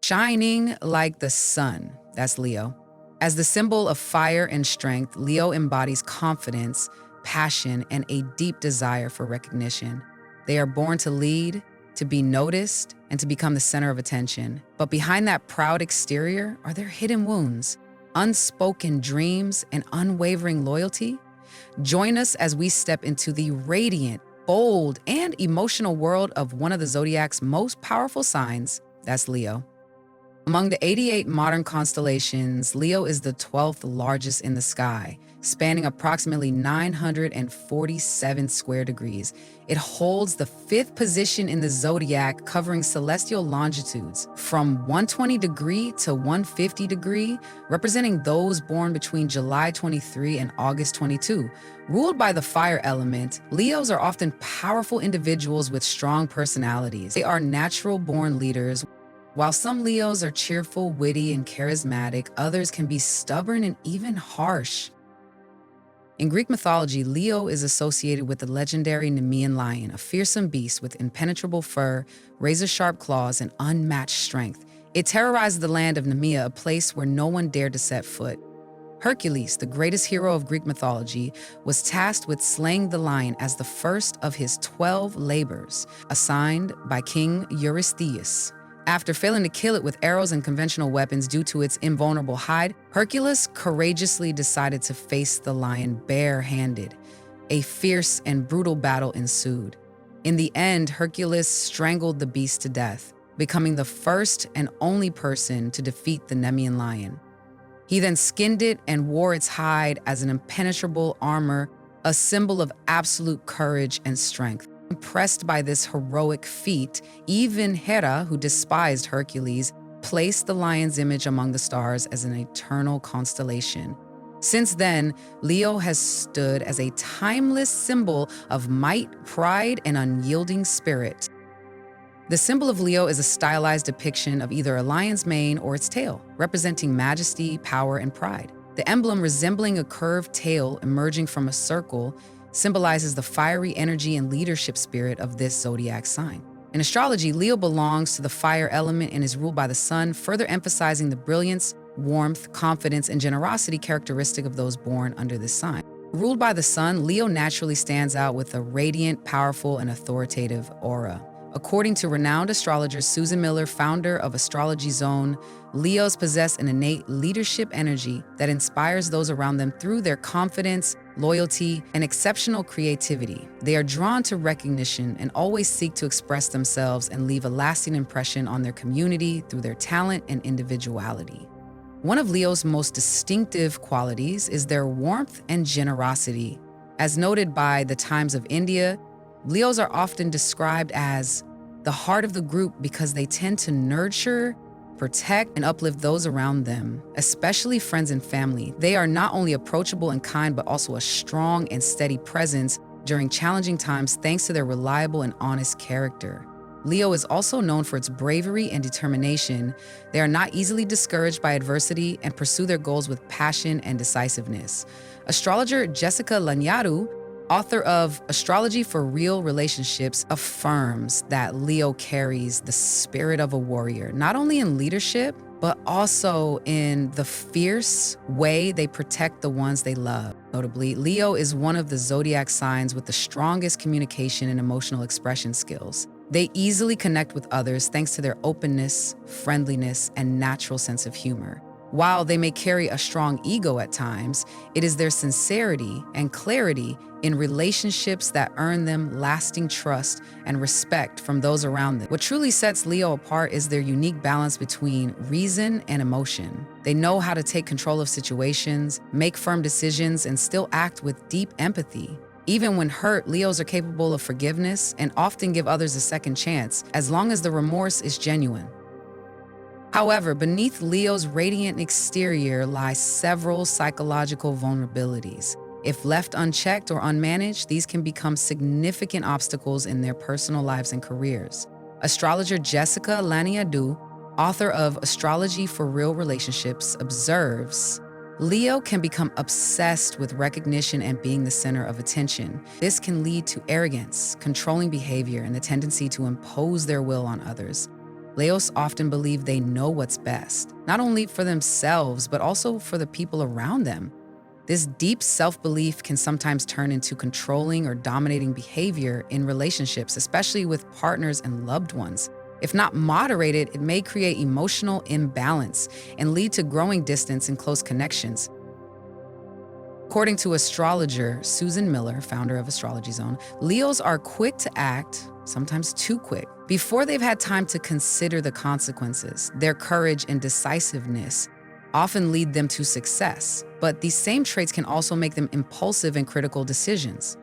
shining like the sun. That's Leo. As the symbol of fire and strength, Leo embodies confidence, passion, and a deep desire for recognition. They are born to lead, to be noticed, and to become the center of attention. But behind that proud exterior are their hidden wounds, unspoken dreams, and unwavering loyalty. Join us as we step into the radiant, bold, and emotional world of one of the Zodiac's most powerful signs. That's Leo. Among the 88 modern constellations, Leo is the 12th largest in the sky, spanning approximately 947 square degrees. It holds the 5th position in the zodiac, covering celestial longitudes from 120 degree to 150 degree, representing those born between July 23 and August 22. Ruled by the fire element, Leos are often powerful individuals with strong personalities. They are natural-born leaders. While some Leos are cheerful, witty, and charismatic, others can be stubborn and even harsh. In Greek mythology, Leo is associated with the legendary Nemean lion, a fearsome beast with impenetrable fur, razor-sharp claws, and unmatched strength. It terrorized the land of Nemea, a place where no one dared to set foot. Hercules, the greatest hero of Greek mythology, was tasked with slaying the lion as the first of his 12 labors, assigned by King Eurystheus. After failing to kill it with arrows and conventional weapons due to its invulnerable hide, Hercules courageously decided to face the lion bare-handed. A fierce and brutal battle ensued. In the end, Hercules strangled the beast to death, becoming the first and only person to defeat the Nemean lion. He then skinned it and wore its hide as an impenetrable armor, a symbol of absolute courage and strength. Impressed by this heroic feat, even Hera, who despised Hercules, placed the lion's image among the stars as an eternal constellation. Since then, Leo has stood as a timeless symbol of might, pride, and unyielding spirit. The symbol of Leo is a stylized depiction of either a lion's mane or its tail, representing majesty, power, and pride. The emblem, resembling a curved tail emerging from a circle, symbolizes the fiery energy and leadership spirit of this zodiac sign. In astrology, Leo belongs to the fire element and is ruled by the sun, further emphasizing the brilliance, warmth, confidence, and generosity characteristic of those born under this sign. Ruled by the sun, Leo naturally stands out with a radiant, powerful, and authoritative aura. According to renowned astrologer Susan Miller, founder of Astrology Zone, Leos possess an innate leadership energy that inspires those around them through their confidence, loyalty, and exceptional creativity. They are drawn to recognition and always seek to express themselves and leave a lasting impression on their community through their talent and individuality. One of Leo's most distinctive qualities is their warmth and generosity. As noted by the Times of India, Leos are often described as the heart of the group because they tend to nurture, protect, and uplift those around them, especially friends and family. They are not only approachable and kind, but also a strong and steady presence during challenging times thanks to their reliable and honest character. Leo is also known for its bravery and determination. They are not easily discouraged by adversity and pursue their goals with passion and decisiveness. Astrologer Jessica Lanyadoo, author of Astrology for Real Relationships, affirms that Leo carries the spirit of a warrior, not only in leadership, but also in the fierce way they protect the ones they love. Notably, Leo is one of the zodiac signs with the strongest communication and emotional expression skills. They easily connect with others thanks to their openness, friendliness, and natural sense of humor. While they may carry a strong ego at times, it is their sincerity and clarity in relationships that earn them lasting trust and respect from those around them. What truly sets Leo apart is their unique balance between reason and emotion. They know how to take control of situations, make firm decisions, and still act with deep empathy. Even when hurt, Leos are capable of forgiveness and often give others a second chance, as long as the remorse is genuine. However, beneath Leo's radiant exterior lie several psychological vulnerabilities. If left unchecked or unmanaged, these can become significant obstacles in their personal lives and careers. Astrologer Jessica Lanyadoo, author of Astrology for Real Relationships, observes, Leo can become obsessed with recognition and being the center of attention. This can lead to arrogance, controlling behavior, and the tendency to impose their will on others. Leos often believe they know what's best, not only for themselves, but also for the people around them. This deep self-belief can sometimes turn into controlling or dominating behavior in relationships, especially with partners and loved ones. If not moderated, it may create emotional imbalance and lead to growing distance in close connections. According to astrologer Susan Miller, founder of Astrology Zone, Leos are quick to act, sometimes too quick, before they've had time to consider the consequences. Their courage and decisiveness often lead them to success, but these same traits can also make them impulsive in critical decisions.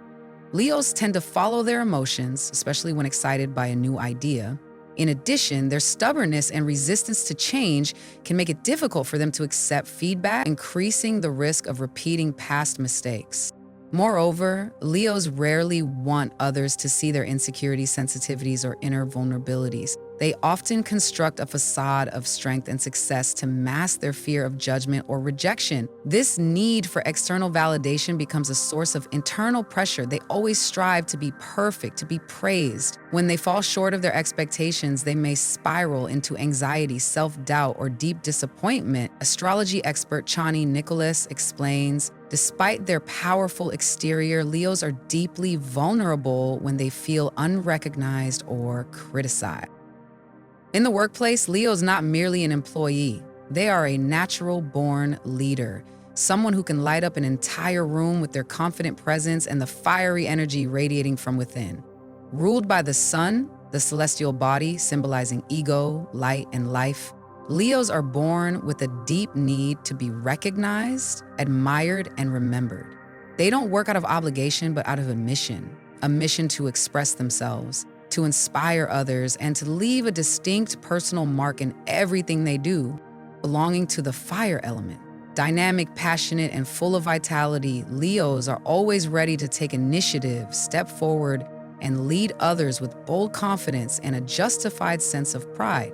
Leos tend to follow their emotions, especially when excited by a new idea. In addition, their stubbornness and resistance to change can make it difficult for them to accept feedback, increasing the risk of repeating past mistakes. Moreover, Leos rarely want others to see their insecurities, sensitivities, or inner vulnerabilities. They often construct a facade of strength and success to mask their fear of judgment or rejection. This need for external validation becomes a source of internal pressure. They always strive to be perfect, to be praised. When they fall short of their expectations, they may spiral into anxiety, self-doubt, or deep disappointment. Astrology expert Chani Nicholas explains, despite their powerful exterior, Leos are deeply vulnerable when they feel unrecognized or criticized. In the workplace, Leo is not merely an employee. They are a natural-born leader, someone who can light up an entire room with their confident presence and the fiery energy radiating from within. Ruled by the sun, the celestial body symbolizing ego, light, and life, Leos are born with a deep need to be recognized, admired, and remembered. They don't work out of obligation, but out of a mission to express themselves, to inspire others, and to leave a distinct personal mark in everything they do. Belonging to the fire element, dynamic, passionate, and full of vitality, Leos are always ready to take initiative, step forward, and lead others with bold confidence and a justified sense of pride.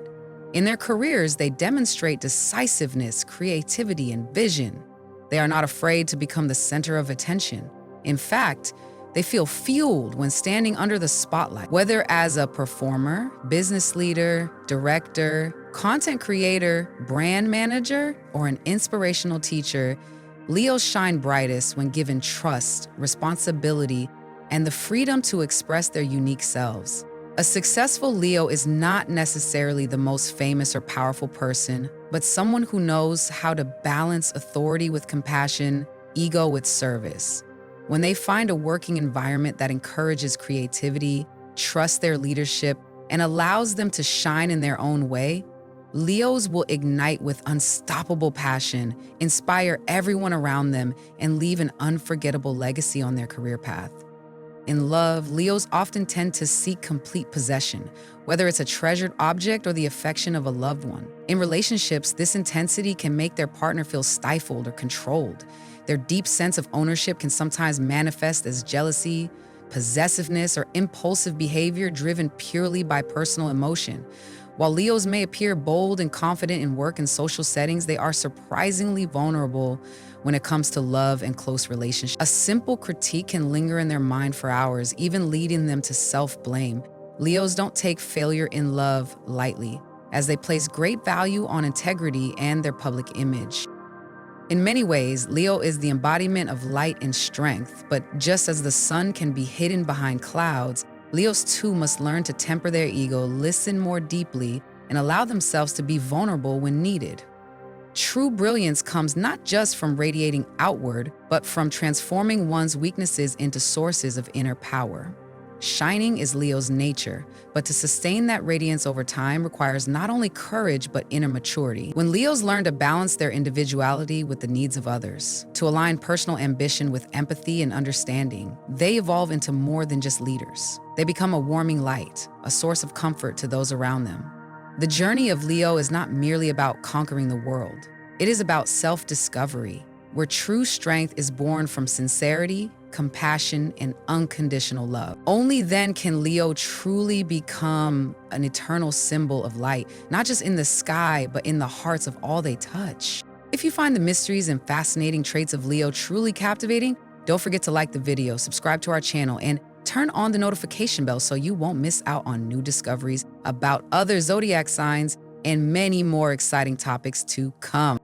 In their careers, they demonstrate decisiveness, creativity, and vision. They are not afraid to become the center of attention. In fact, they feel fueled when standing under the spotlight. Whether as a performer, business leader, director, content creator, brand manager, or an inspirational teacher, Leos shine brightest when given trust, responsibility, and the freedom to express their unique selves. A successful Leo is not necessarily the most famous or powerful person, but someone who knows how to balance authority with compassion, ego with service. When they find a working environment that encourages creativity, trusts their leadership, and allows them to shine in their own way, Leos will ignite with unstoppable passion, inspire everyone around them, and leave an unforgettable legacy on their career path. In love, Leos often tend to seek complete possession, whether it's a treasured object or the affection of a loved one. In relationships, this intensity can make their partner feel stifled or controlled. Their deep sense of ownership can sometimes manifest as jealousy, possessiveness, or impulsive behavior driven purely by personal emotion. While Leos may appear bold and confident in work and social settings, they are surprisingly vulnerable when it comes to love and close relationships. A simple critique can linger in their mind for hours, even leading them to self-blame. Leos don't take failure in love lightly, as they place great value on integrity and their public image. In many ways, Leo is the embodiment of light and strength, but just as the sun can be hidden behind clouds, Leos too must learn to temper their ego, listen more deeply, and allow themselves to be vulnerable when needed. True brilliance comes not just from radiating outward, but from transforming one's weaknesses into sources of inner power. Shining is Leo's nature, but to sustain that radiance over time requires not only courage, but inner maturity. When Leos learn to balance their individuality with the needs of others, to align personal ambition with empathy and understanding, they evolve into more than just leaders. They become a warming light, a source of comfort to those around them. The journey of Leo is not merely about conquering the world. It is about self-discovery, where true strength is born from sincerity, compassion, and unconditional love. Only then can Leo truly become an eternal symbol of light, not just in the sky, but in the hearts of all they touch. If you find the mysteries and fascinating traits of Leo truly captivating, don't forget to like the video, subscribe to our channel, and Turn on the notification bell so you won't miss out on new discoveries about other zodiac signs and many more exciting topics to come.